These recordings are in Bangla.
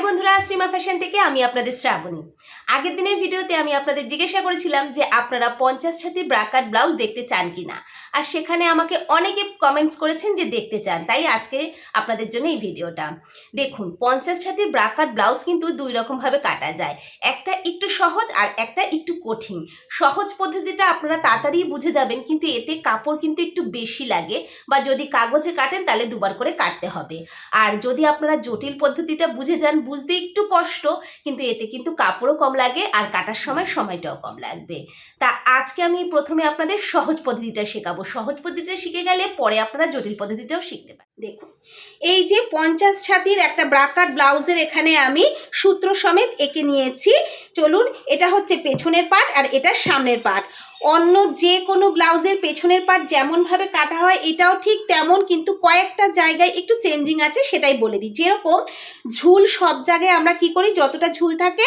বন্ধুরা, শ্রীমা ফ্যাশন থেকে আমি আপনাদের শ্রাবণী। আগের দিনের ভিডিওতে আমি আপনাদের জিজ্ঞাসা করেছিলাম যে আপনারা 50 ছাতি ব্রাকাট ব্লাউজ দেখতে চান কিনা, আর সেখানে আমাকে অনেকে কমেন্টস করেছেন যে দেখতে চান। তাই আজকে আপনাদের জন্য এই ভিডিওটা। দেখুন, 50 ছাতি ব্রাকাট ব্লাউজ কিন্তু দুই রকমভাবে কাটা যায়, একটা একটু সহজ আর একটা একটু কঠিন। সহজ পদ্ধতিটা আপনারা তাড়াতাড়ি বুঝে যাবেন, কিন্তু এতে কাপড় কিন্তু একটু বেশি লাগে, বা যদি কাগজে কাটেন তাহলে দুবার করে কাটতে হবে। আর যদি আপনারা জটিল পদ্ধতিটা বুঝে যান, বুঝতে একটু কষ্ট, কিন্তু এতে কিন্তু কাপড়ও কম লাগে আর কাটার সময়টাও কম লাগবে। তা আজকে আমি প্রথমে আপনাদের সহজ পদ্ধতিটা শেখাবো। সহজ পদ্ধতিটা শিখে গেলে পরে আপনারা জটিল পদ্ধতিটাও শিখতে পারেন। দেখুন, এই যে 50 ছাতির একটা ব্রাকাট ব্লাউজের এখানে আমি সূত্র সমেত এঁকে নিয়েছি। চলুন, এটা হচ্ছে পেছনের পার্ট আর এটা সামনের পার্ট। অন্য যে কোনো ব্লাউজের পেছনের পার্ট যেমনভাবে কাটা হয় এটাও ঠিক তেমন, কিন্তু কয়েকটা জায়গায় একটু চেঞ্জিং আছে, সেটাই বলে দিই। যেরকম ঝুল সব জায়গায় আমরা কি করি, যতটা ঝুল থাকে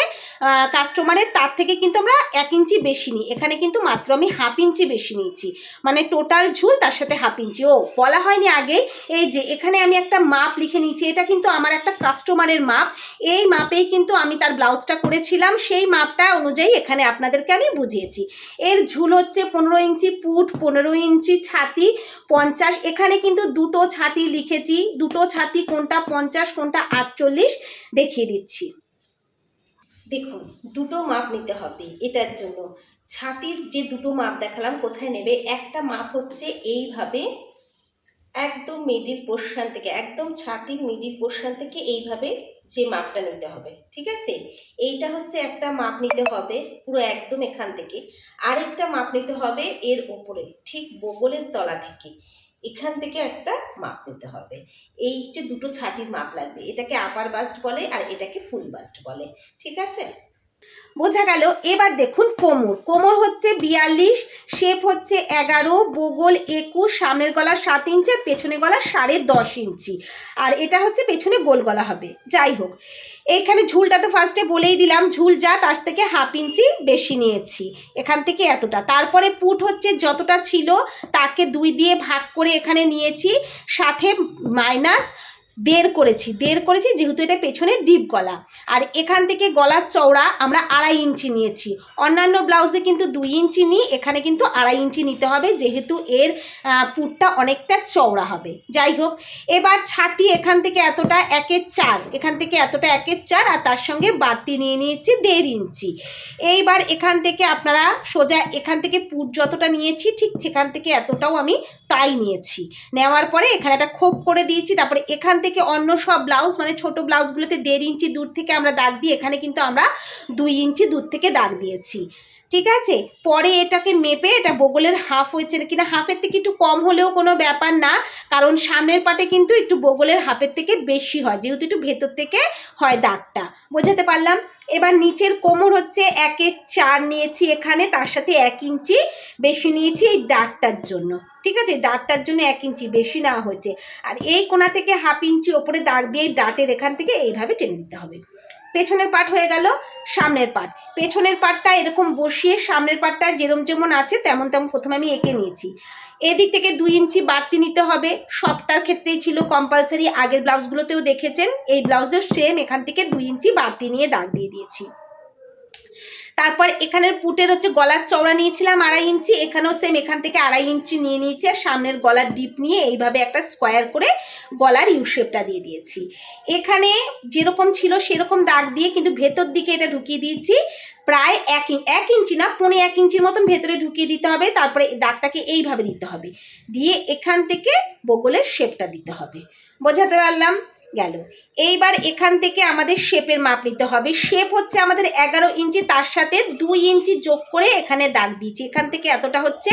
কাস্টমারের তার থেকে কিন্তু আমরা 1 ইঞ্চি বেশি নিই। এখানে কিন্তু মাত্র আমি 1/2 ইঞ্চি বেশি নিয়েছি, মানে টোটাল ঝুল তার সাথে 1/2 ইঞ্চি। ও বলা হয়নি আগেই, এই যে এখানে আমি একটা মাপ লিখে নিয়েছি, এটা কিন্তু আমার একটা কাস্টমারের মাপ। এই মাপেই কিন্তু আমি তার ব্লাউজটা করেছিলাম, সেই মাপটা অনুযায়ী এখানে আপনাদেরকে আমি বুঝিয়েছি। এর ঝুল হচ্ছে 15 ইঞ্চি পুট, 15 ইঞ্চি ছাতি, 50। এখানে কিন্তু দুটো ছাতি লিখেছি, দুটো ছাতি কোনটা 50 কোনটা 48 দেখিয়ে দিচ্ছি। দেখুন, দুটো মাপ নিতে হবে এটার জন্য। ছাতির যে দুটো মাপ দেখালাম কোথায় নেবে, একটা মাপ হচ্ছে এইভাবে একদম মিডিল পোর্শন থেকে, একদম ছাতির মিডিল পোর্শন থেকে এইভাবে যে মাপটা নিতে হবে, ঠিক আছে? এইটা হচ্ছে একটা মাপ নিতে হবে পুরো একদম এখান থেকে। আরেকটা মাপ নিতে হবে এর ওপরে, ঠিক বগলের তলা থেকে, এখান থেকে একটা মাপ নিতে হবে। এই যে দুটো ছাতির মাপ লাগবে, এটাকে আপার বাস্ট বলে আর এটাকে ফুল বাস্ট বলে, ঠিক আছে? বোঝা গেল। এবার দেখুন, কোমর হচ্ছে 42, শেপ হচ্ছে 11, বগল 21, সামনের গলা 7 ইঞ্চি আর পেছনে গলা 10.5 ইঞ্চি, আর এটা হচ্ছে পেছনে গোল গলা হবে। যাই হোক, এইখানে ঝুলটা তো ফার্স্টে বলেই দিলাম, ঝুল যা তার থেকে 1/2 ইঞ্চি বেশি নিয়েছি, এখান থেকে এতটা। তারপরে পুট হচ্ছে যতটা ছিল তাকে 2 দিয়ে ভাগ করে এখানে নিয়েছি, সাথে মাইনাস 1.5 করেছি, যেহেতু এটা পেছনের ডিপ গলা। আর এখান থেকে গলার চওড়া আমরা 2.5 ইঞ্চি নিয়েছি। অন্যান্য ব্লাউজে কিন্তু 2 ইঞ্চি নিই, এখানে কিন্তু 2.5 ইঞ্চি নিতে হবে, যেহেতু এর পুটটা অনেকটা চওড়া হবে। যাই হোক, এবার ছাতি এখান থেকে এতটা 1/4, এখান থেকে এতটা 1/4, আর তার সঙ্গে বাড়তি নিয়ে নিয়েছি 1.5 ইঞ্চি। এইবার এখান থেকে আপনারা সোজা এখান থেকে পুট যতটা নিয়েছি ঠিক সেখান থেকে এতটাও আমি তাই নিয়েছি। নেওয়ার পরে এখানে একটা খোপ করে দিয়েছি। তারপরে এখান থেকে অন্য সব ব্লাউজ, মানে ছোট ব্লাউজগুলোতে 1.5 ইঞ্চি দূর থেকে আমরা দাগ দিই, এখানে কিন্তু আমরা 2 ইঞ্চি দূর থেকে দাগ দিয়েছি, ঠিক আছে? পরে এটাকে মেপে, এটা বগলের হাফ হয়েছে কিনা, হাফের থেকে একটু কম হলেও কোনো ব্যাপার না, কারণ সামনের পাটে কিন্তু একটু বগলের হাফের থেকে বেশি হয়, যেহেতু একটু ভেতর থেকে হয় দাগটা। বোঝাতে পারলাম? এবার নিচের কোমর হচ্ছে 1/4 নিয়েছি এখানে, তার সাথে 1 ইঞ্চি বেশি নিয়েছি এই ডাটটার জন্য, ঠিক আছে? ডাটটার জন্য 1 ইঞ্চি বেশি নেওয়া হয়েছে। আর এই কোণা থেকে 1/2 ইঞ্চি ওপরে দাগ দিয়ে ডাটের এখান থেকে এইভাবে টেনে দিতে হবে। পেছনের পার্ট হয়ে গেল। সামনের পার্ট, পেছনের পার্টটা এরকম বসিয়ে সামনের পার্টটা যেমন আছে তেমন প্রথমে আমি এঁকে নিয়েছি। এদিক থেকে 2 ইঞ্চি বাড়তি নিতে হবে, সবটার ক্ষেত্রেই ছিল কম্পালসারি, আগের ব্লাউজগুলোতেও দেখেছেন। এই ব্লাউজের সেম এখান থেকে 2 ইঞ্চি বাড়তি নিয়ে দাগ দিয়ে দিয়েছি। তারপর এখানের পুটের হচ্ছে গলার চওড়া নিয়েছিলাম 2.5 ইঞ্চি, এখানেও সেম এখান থেকে 2.5 ইঞ্চি নিয়ে নিয়েছি, আর সামনের গলার ডিপ নিয়ে এইভাবে একটা স্কোয়ার করে গলার ইউ শেপটা দিয়ে দিয়েছি। এখানে যেরকম ছিল সেরকম দাগ দিয়ে কিন্তু ভেতর দিকে এটা ঢুকিয়ে দিয়েছি, প্রায় 1 ইঞ্চি না 1.25 ইঞ্চির মতন ভেতরে ঢুকিয়ে দিতে হবে। তারপরে দাগটাকে এইভাবে দিতে হবে, দিয়ে এখান থেকে বগলের শেপটা দিতে হবে। বোঝাতে পারলাম? গেল। এইবার এখান থেকে আমাদের শেপের মাপ নিতে হবে। শেপ হচ্ছে আমাদের 11 ইঞ্চি, তার সাথে 2 ইঞ্চি যোগ করে এখানে দাগ দিয়েছি, এখান থেকে এতটা হচ্ছে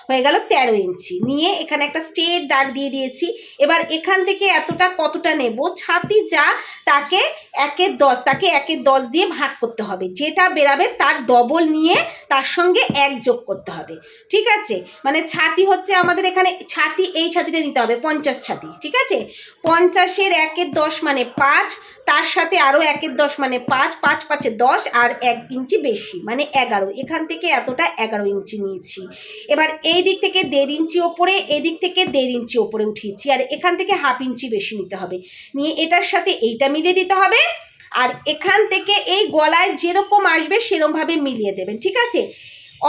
হয়ে গেল 13 ইঞ্চি। নিয়ে এখানে একটা স্ট্রেট দাগ দিয়ে দিয়েছি। এবার এখান থেকে এতটা কতটা নেব, ছাতি যা তাকে 1/10, তাকে 1/10 দিয়ে ভাগ করতে হবে, যেটা বেরাবে তার ডবল নিয়ে তার সঙ্গে 1 যোগ করতে হবে, ঠিক আছে? মানে ছাতি হচ্ছে আমাদের এখানে ছাতি, এই ছাতিটা নিতে হবে 50 ছাতি, ঠিক আছে? 50-এর 1/10 মানে 5, তার সাথে আরও 1/10 মানে 5, 5 5 10, আর 1 ইঞ্চি বেশি মানে 11, এখান থেকে এতটা 11 ইঞ্চি নিয়েছি। এবার এই দিক থেকে 1.5 ইঞ্চি ওপরে, এদিক থেকে 1.5 ইঞ্চি ওপরে উঠিয়েছি, আর এখান থেকে 1/2 ইঞ্চি বেশি নিতে হবে। নিয়ে এটার সাথে এইটা মিলিয়ে দিতে হবে, আর এখান থেকে এই গলায় যেরকম আসবে সেরকমভাবে মিলিয়ে দেবেন, ঠিক আছে।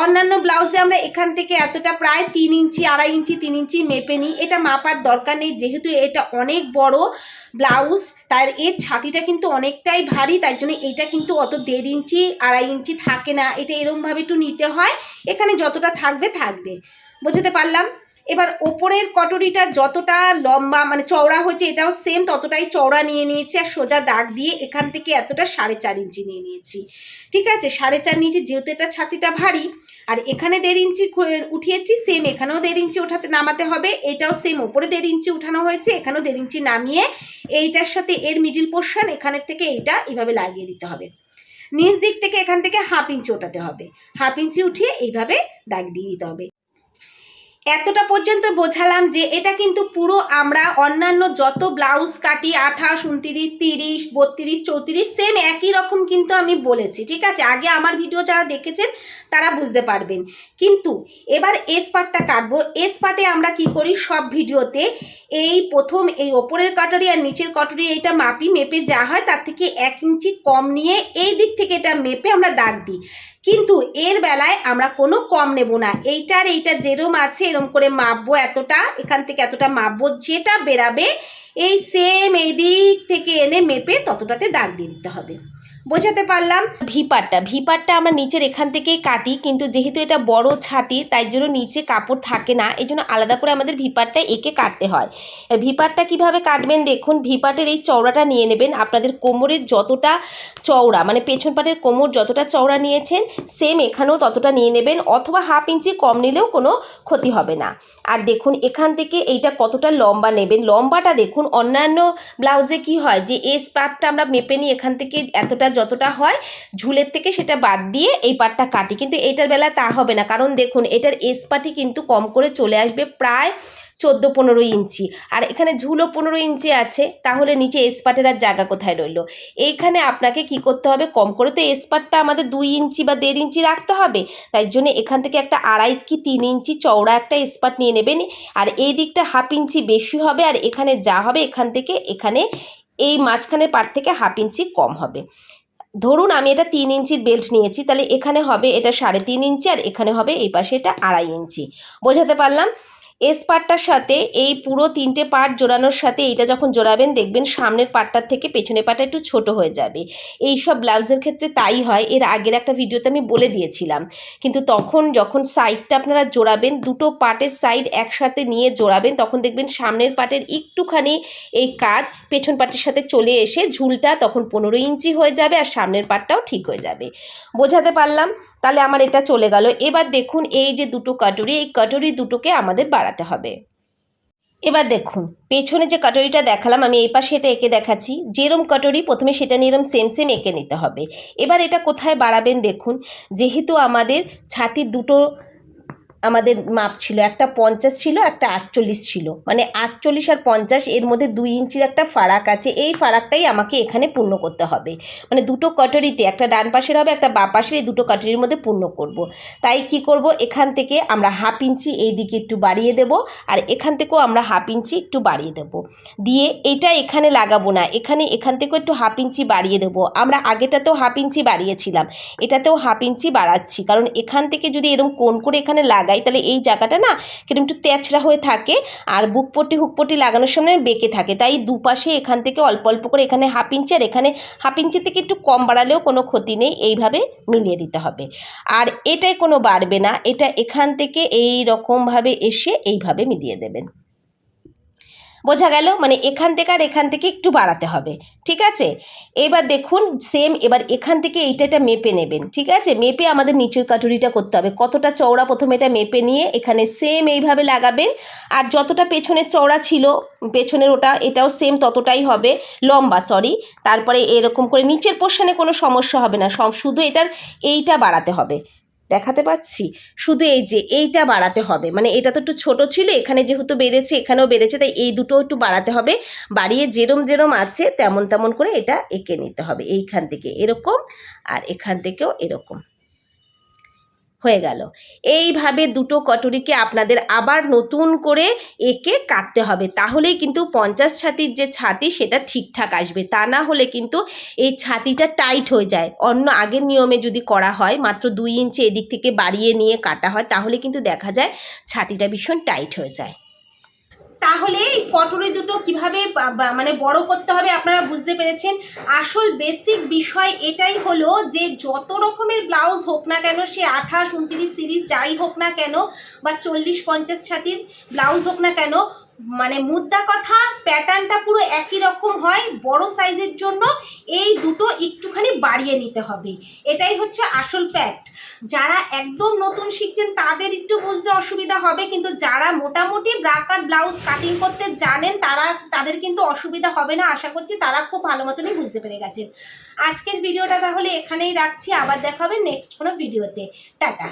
অন্যান্য ব্লাউজে আমরা এখান থেকে এতটা প্রায় 3 ইঞ্চি 2.5 ইঞ্চি 3 ইঞ্চি মেপে নিই, এটা মাপার দরকার নেই, যেহেতু এটা অনেক বড় ব্লাউজ তার এর ছাতিটা কিন্তু অনেকটাই ভারী, তাই জন্য এটা কিন্তু অত 1.5 ইঞ্চি 2.5 ইঞ্চি থাকে না, এটা এরমভাবে একটু নিতে হয়, এখানে যতটা থাকবে থাকবে। বুঝতে পারলাম। এবার ওপরের কটরিটা যতটা লম্বা মানে চওড়া হয়েছে এটাও সেম ততটাই চওড়া নিয়ে নিয়েছি, আর সোজা দাগ দিয়ে এখান থেকে এতটা 4.5 ইঞ্চি নিয়ে নিয়েছি, ঠিক আছে। 4.5 নিয়েছি যেহেতু এটা ছাতিটা ভারী, আর এখানে 1.5 ইঞ্চি উঠিয়েছি, সেম এখানেও 1.5 ইঞ্চি ওঠাতে নামাতে হবে, এটাও সেম ওপরে 1.5 ইঞ্চি উঠানো হয়েছে, এখানেও 1.5 ইঞ্চি নামিয়ে এইটার সাথে এর মিডিল পোর্শন এখানের থেকে এইটা এইভাবে লাগিয়ে দিতে হবে। নিচ দিক থেকে এখান থেকে 1/2 ইঞ্চি ওঠাতে হবে, 1/2 ইঞ্চি উঠিয়ে এইভাবে দাগ দিয়ে দিতে হবে। এতটা পর্যন্ত বোঝালাম যে এটা কিন্তু পুরো আমরা অন্যান্য যত ব্লাউজ কাটি 28, 29, 30, 32, 34 সেম একই রকম কিন্তু আমি বলেছি, ঠিক আছে। আগে আমার ভিডিও যারা দেখেছেন তারা বুঝতে পারবেন। কিন্তু এবার এস পার্টটা কাটবো। এস পার্টে আমরা কি করি সব ভিডিওতে এই প্রথম এই ওপরের কাটরি আর নিচের কাটরি এইটা মাপি, মেপে যা হয় তার থেকে 1 ইঞ্চি কম নিয়ে এই দিক থেকে এটা মেপে আমরা দাগ দিই, কিন্তু এর বেলায় আমরা কোনো কম নেব না, এইটার এইটা যেরম আছে এরম করে মাপবো, এতটা এখান থেকে এতটা মাপবো, যেটা বেরাবে এই সেম এই দিক থেকে এনে মেপে ততটাতে দাগ দিয়ে দিতে হবে। বোঝাতে পারলাম। ভিপারটা আমরা নিচের এখান থেকেই কাটি, কিন্তু যেহেতু এটা বড় ছাতি তাই জন্য নিচে কাপড় থাকে না, এই জন্য আলাদা করে আমাদের ভিপারটা এঁকে কাটতে হয়। ভিপারটা কিভাবে কাটবেন দেখুন, ভিপারের এই চওড়াটা নিয়ে নেবেন, আপনাদের কোমরের যতটা চওড়া মানে পেছন পাটের কোমর যতটা চওড়া নিয়েছেন সেম এখানেও ততটা নিয়ে নেবেন, অথবা 1/2 ইঞ্চি কম নিলেও কোনো ক্ষতি হবে না। আর দেখুন এখান থেকে এইটা কতটা লম্বা নেবেন, লম্বাটা দেখুন অন্যান্য ব্লাউজে কি হয় যে এস পার্টটা আমরা মেপে নিই এখান থেকে এতটা যতটা হয় ঝুলের থেকে সেটা বাদ দিয়ে এই পার্টটা কাটি, কিন্তু এইটার বেলায় তা হবে না, কারণ দেখুন এটার এস পার্টই কিন্তু কম করে চলে আসবে প্রায় 14-15 ইঞ্চি, আর এখানে ঝুলও 15 ইঞ্চি আছে, তাহলে নিচে এসপাটের আর জায়গা কোথায় রইল। এইখানে আপনাকে কি করতে হবে, কম করে তো এসপাটটা আমাদের 2 ইঞ্চি বা 1.5 ইঞ্চি রাখতে হবে, তাই জন্য এখান থেকে একটা 2.5 কি 3 ইঞ্চি চওড়া একটা এসপাট নিয়ে নেবেন, আর এই দিকটা 1/2 ইঞ্চি বেশি হবে, আর এখানে যা হবে এখান থেকে এখানে এই মাঝখানের পাট থেকে 1/2 ইঞ্চি কম হবে। ধরুন আমি এটা 3 ইঞ্চির বেল্ট নিয়েছি, তাহলে এখানে হবে এটা 3.5 ইঞ্চি, আর এখানে হবে এই পাশে এটা 2.5 ইঞ্চি। বোঝাতে পারলাম। এস পার্টটার সাথে এই পুরো 3টে পার্ট জোড়ানোর সাথে এইটা যখন জোড়াবেন দেখবেন সামনের পার্টটার থেকে পেছনের পার্টটা একটু ছোট হয়ে যাবে, এই সব ব্লাউজের ক্ষেত্রে তাই হয়, এর আগের একটা ভিডিওতে আমি বলে দিয়েছিলাম। কিন্তু তখন যখন সাইডটা আপনারা জোড়াবেন দুটো পার্টের সাইড একসাথে নিয়ে জোড়াবেন তখন দেখবেন সামনের পার্টের একটুখানি এই কাঁধ পেছন পার্টের সাথে চলে এসে ঝুলটা তখন 15 ইঞ্চি হয়ে যাবে, আর সামনের পার্টটাও ঠিক হয়ে যাবে। বোঝাতে পারলাম। তাহলে আমার এটা চলে গেল। এবার দেখুন এই যে দুটো কাটুরি, এই কাটুরি দুটোকে আমাদের বাড়াতে হবে। এবার দেখুন পেছনে যে কাটরিটা দেখালাম আমি এই পাশে এটা এঁকে দেখাচ্ছি, যেরম কাটরি প্রথমে সেটা নিয়ে এরম সেম সেম এঁকে নিতে হবে। এবার এটা কোথায় বাড়াবেন দেখুন, যেহেতু আমাদের ছাতির দুটো আমাদের মাপ ছিল, একটা 50 ছিল একটা 48 ছিল, মানে 48 আর 50 এর মধ্যে 2 ইঞ্চির একটা ফারাক আছে, এই ফারাকটাই আমাকে এখানে পূর্ণ করতে হবে, মানে দুটো কাটরিতে একটা ডান পাশের হবে একটা বাঁ পাশের, এই দুটো কাটরির মধ্যে পূর্ণ করব। তাই কি করব, এখান থেকে আমরা 1/2 ইঞ্চি এই দিকে একটু বাড়িয়ে দেব, আর এখান থেকেও আমরা 1/2 ইঞ্চি একটু বাড়িয়ে দেব, দিয়ে এটা এখানে লাগাবো না, এখান থেকেও একটু 1/2 ইঞ্চি বাড়িয়ে দেবো। আমরা আগেটাতেও 1/2 ইঞ্চি বাড়িয়েছিলাম, এটাতেও 1/2 ইঞ্চি বাড়াচ্ছি, কারণ এখান থেকে যদি এরকম কোণ করে এখানে লাগাই তাহলে এই জায়গাটা না কিরকম একটু তেচড়া হয়ে থাকে, আর বুকপট্টি হুকপট্টি লাগানোর সময় বেঁকে থাকে, তাই দুপাশে এখান থেকে অল্প অল্প করে এখানে 1/2 ইঞ্চি আর এখানে 1/2 ইঞ্চি থেকে একটু কম বাড়ালেও কোনো ক্ষতি নেই, এইভাবে মিলিয়ে দিতে হবে। আর এটাই কোনো বাড়বে না, এটা এখান থেকে এই রকমভাবে এসে এইভাবে মিলিয়ে দেবেন। বোঝা গেল, মানে এখান থেকে আর এখান থেকে একটু বাড়াতে হবে, ঠিক আছে। এবার দেখুন সেম এবার এখান থেকে এটা মেপে নেবেন, ঠিক আছে। মেপে আমাদের নিচের কাটুরিটা করতে হবে, কতটা চওড়া প্রথমে এটা মেপে নিয়ে এখানে সেম এইভাবে লাগাবেন, আর যতটা পেছনের চওড়া ছিল পেছনের এটাও সেম ততটাই হবে লম্বা, তারপরে এরকম করে নিচের পোর্শনে কোনো সমস্যা হবে না, শুধু এটার এইটা বাড়াতে হবে, দেখাতে পাচ্ছি, শুধু এই যে এইটা বাড়াতে হবে, মানে এটা তো একটু ছোট ছিল এখানে যেহেতু বেড়েছে এখানেও বেড়েছে, তাই এই দুটো একটু বাড়াতে হবে, বাড়িয়ে যেরম আছে তেমন তেমন করে এটা এঁকে নিতে হবে, এইখান থেকে এরকম আর এখান থেকেও এরকম হয়ে গেল। এইভাবে দুটো কটুরিকে আপনাদের আবার নতুন করে এঁকে কাটতে হবে, তাহলেই কিন্তু 50 ছাতির যে ছাতি সেটা ঠিকঠাক আসবে। তা না হলে কিন্তু এই ছাতিটা টাইট হয়ে যায়। অন্য আগের নিয়মে যদি করা হয়, মাত্র 2 ইঞ্চি এদিক থেকে বাড়িয়ে নিয়ে কাটা হয়, তাহলে কিন্তু দেখা যায় ছাতিটা ভীষণ টাইট হয়ে যায়। তাহলে এই কটুরি দুটো কিভাবে মানে বড় করতে হবে আপনারা বুঝতে পেরেছেন। আসল বেসিক বিষয় এটাই হলো যে যত রকমের ব্লাউজ হোক না কেন, সে 28, 29, 30 যাই হোক না কেন, বা 40, 50 ছাতির ব্লাউজ হোক না কেন, মানে মুদ্রা কথা প্যাটার্নটা পুরো একই রকম হয়। বড় সাইজের জন্য এই দুটো একটুখানি বাড়িয়ে নিতে হবে, এটাই হচ্ছে আসল ফ্যাক্ট। যারা একদম নতুন শিখছেন তাদের একটু বুঝতে অসুবিধা হবে, কিন্তু যারা মোটামুটি ব্রা কাট ব্লাউজ কাটিং করতে জানেন তাদের কিন্তু অসুবিধা হবে না। আশা করছি তারা খুব ভালো মতনই বুঝতে পেরে গেছেন। আজকের ভিডিওটা তাহলে এখানেই রাখছি, আবার দেখা হবে নেক্সট কোনো ভিডিওতে। টাটা।